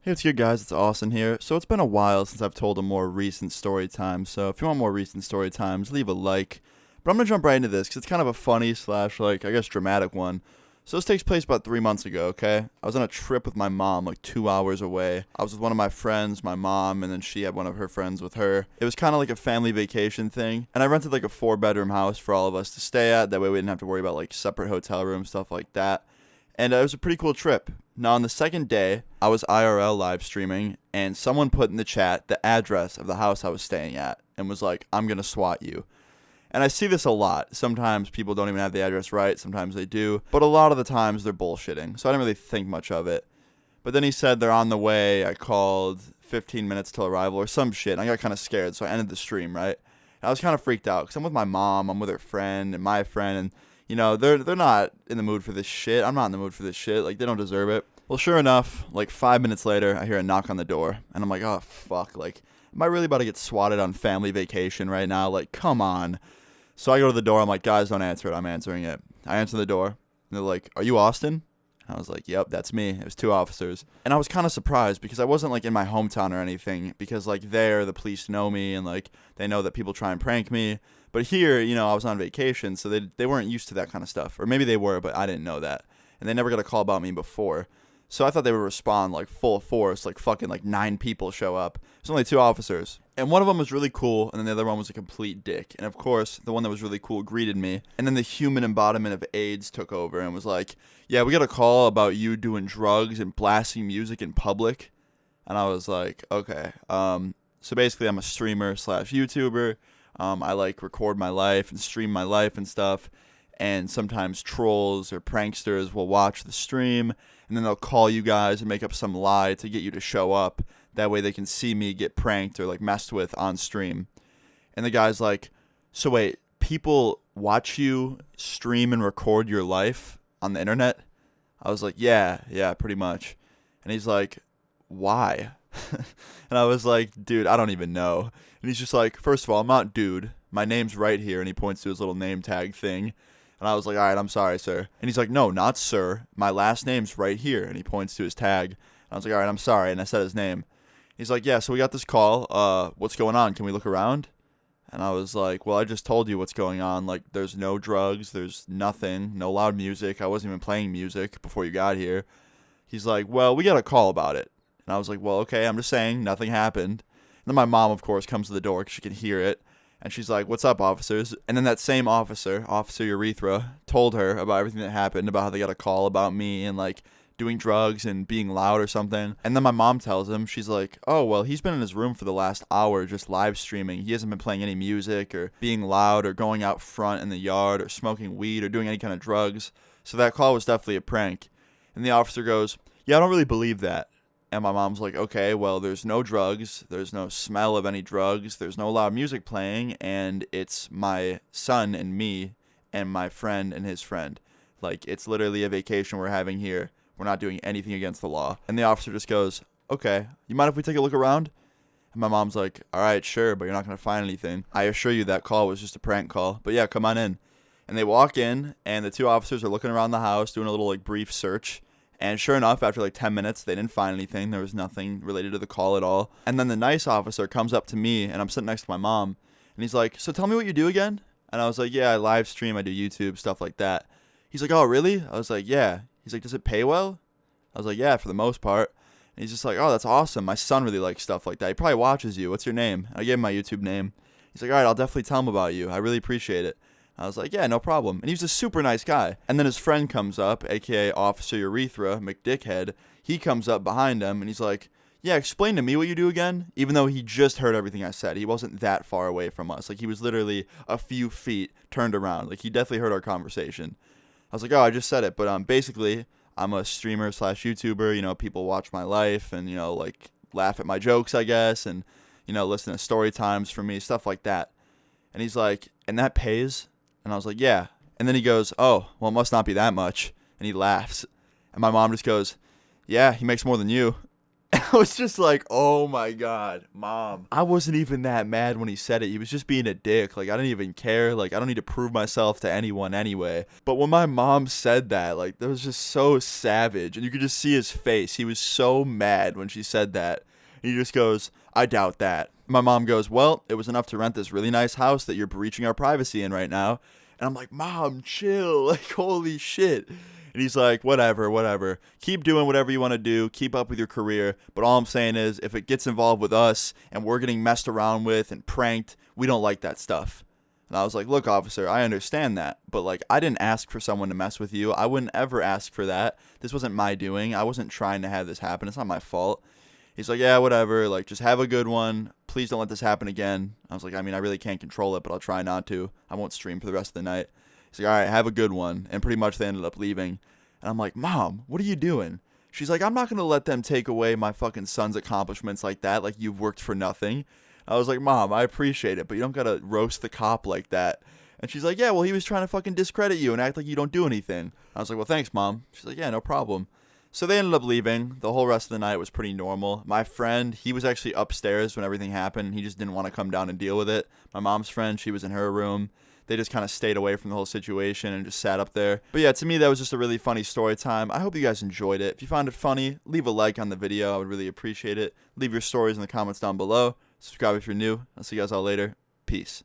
Hey, what's good, guys? It's Austin here. So it's been a while since I've told a more recent story time. So if you want more recent story times, leave a like. But I'm gonna jump right into this because it's kind of a funny slash I guess dramatic one. So this takes place about 3 months ago. Okay, I was on a trip with my mom, like 2 hours away. I was with one of my friends, my mom, and then she had one of her friends with her. It was kind of like a family vacation thing, and I rented like a 4 bedroom house for all of us to stay at. That way we didn't have to worry about like separate hotel rooms, stuff like that. And it was a pretty cool trip. Now, on the second day, I was IRL live streaming, and someone put in the chat the address of the house I was staying at and was like, I'm going to SWAT you. And I see this a lot. Sometimes people don't even have the address right. Sometimes they do. But a lot of the times they're bullshitting. So I didn't really think much of it. But then he said they're on the way. I called 15 minutes till arrival or some shit. And I got kind of scared, so I ended the stream, right? And I was kind of freaked out because I'm with my mom. I'm with her friend and my friend. And they're not in the mood for this shit. I'm not in the mood for this shit. Like, they don't deserve it. Well, sure enough, like 5 minutes later, I hear a knock on the door. And I'm like, oh, fuck. Like, am I really about to get swatted on family vacation right now? Like, come on. So I go to the door. I'm like, guys, don't answer it. I'm answering it. I answer the door. And they're like, are you Austin? And I was like, yep, that's me. It was two officers. And I was kind of surprised because I wasn't like in my hometown or anything. Because like there, the police know me and like they know that people try and prank me. But here, I was on vacation, so they weren't used to that kind of stuff. Or maybe they were, but I didn't know that. And they never got a call about me before. So I thought they would respond like full force, like fucking like 9 people show up. There's only 2 officers. And one of them was really cool, and then the other one was a complete dick. And of course, the one that was really cool greeted me. And then the human embodiment of AIDS took over and was like, yeah, we got a call about you doing drugs and blasting music in public. And I was like, okay. So basically, I'm a streamer slash YouTuber. I like record my life and stream my life and stuff. And sometimes trolls or pranksters will watch the stream, and then they'll call you guys and make up some lie to get you to show up. That way they can see me get pranked or like messed with on stream. And the guy's like, so wait, people watch you stream and record your life on the internet? I was like, yeah, pretty much. And he's like, why? And I was like, dude, I don't even know. And he's just like, first of all, I'm not dude. My name's right here. And he points to his little name tag thing. And I was like, all right, I'm sorry, sir. And he's like, no, not sir. My last name's right here. And he points to his tag. And I was like, all right, I'm sorry. And I said his name. He's like, yeah, so we got this call. What's going on? Can we look around? And I was like, well, I just told you what's going on. Like, there's no drugs. There's nothing. No loud music. I wasn't even playing music before you got here. He's like, well, we got a call about it. And I was like, well, okay, I'm just saying nothing happened. And then my mom, of course, comes to the door because she can hear it. And she's like, what's up, officers? And then that same officer, Officer Urethra, told her about everything that happened, about how they got a call about me and, like, doing drugs and being loud or something. And then my mom tells him, she's like, oh, well, he's been in his room for the last hour just live streaming. He hasn't been playing any music or being loud or going out front in the yard or smoking weed or doing any kind of drugs. So that call was definitely a prank. And the officer goes, yeah, I don't really believe that. And my mom's like, okay, well, there's no drugs, there's no smell of any drugs, there's no loud music playing, and it's my son and me and my friend and his friend. Like, it's literally a vacation we're having here. We're not doing anything against the law. And the officer just goes, okay, you mind if we take a look around? And my mom's like, all right, sure, but you're not going to find anything. I assure you that call was just a prank call. But yeah, come on in. And they walk in, and the 2 officers are looking around the house, doing a little, like, brief search. And sure enough, after like 10 minutes, they didn't find anything. There was nothing related to the call at all. And then the nice officer comes up to me, and I'm sitting next to my mom. And he's like, so tell me what you do again? And I was like, yeah, I live stream. I do YouTube, stuff like that. He's like, oh, really? I was like, yeah. He's like, does it pay well? I was like, yeah, for the most part. And he's just like, oh, that's awesome. My son really likes stuff like that. He probably watches you. What's your name? I gave him my YouTube name. He's like, all right, I'll definitely tell him about you. I really appreciate it. I was like, yeah, no problem. And he was a super nice guy. And then his friend comes up, a.k.a. Officer Urethra, McDickhead. He comes up behind him, and he's like, yeah, explain to me what you do again. Even though he just heard everything I said. He wasn't that far away from us. Like, he was literally a few feet turned around. Like, he definitely heard our conversation. I was like, oh, I just said it. But basically, I'm a streamer slash YouTuber. People watch my life and, like, laugh at my jokes, I guess. And, listen to story times from me, stuff like that. And he's like, and that pays? And I was like, yeah. And then he goes, oh, well, it must not be that much. And he laughs. And my mom just goes, yeah, he makes more than you. I was just like, oh my God, Mom. I wasn't even that mad when he said it. He was just being a dick. Like, I didn't even care. Like, I don't need to prove myself to anyone anyway. But when my mom said that, like, that was just so savage. And you could just see his face. He was so mad when she said that. He just goes, I doubt that. My mom goes, well, it was enough to rent this really nice house that you're breaching our privacy in right now. And I'm like, Mom, chill. Like, holy shit. And he's like, whatever. Keep doing whatever you want to do. Keep up with your career. But all I'm saying is, if it gets involved with us and we're getting messed around with and pranked, we don't like that stuff. And I was like, look, officer, I understand that. But, like, I didn't ask for someone to mess with you. I wouldn't ever ask for that. This wasn't my doing. I wasn't trying to have this happen. It's not my fault. He's like, yeah, whatever. Like, just have a good one. Please don't let this happen again. I was like, I mean, I really can't control it, but I'll try not to. I won't stream for the rest of the night. He's like, all right, have a good one. And pretty much they ended up leaving. And I'm like, Mom, what are you doing? She's like, I'm not going to let them take away my fucking son's accomplishments like that. Like, you've worked for nothing. I was like, Mom, I appreciate it, but you don't got to roast the cop like that. And she's like, yeah, well, he was trying to fucking discredit you and act like you don't do anything. I was like, well, thanks, Mom. She's like, yeah, no problem. So they ended up leaving. The whole rest of the night was pretty normal. My friend, he was actually upstairs when everything happened. He just didn't want to come down and deal with it. My mom's friend, she was in her room. They just kind of stayed away from the whole situation and just sat up there. But yeah, to me, that was just a really funny story time. I hope you guys enjoyed it. If you found it funny, leave a like on the video. I would really appreciate it. Leave your stories in the comments down below. Subscribe if you're new. I'll see you guys all later. Peace.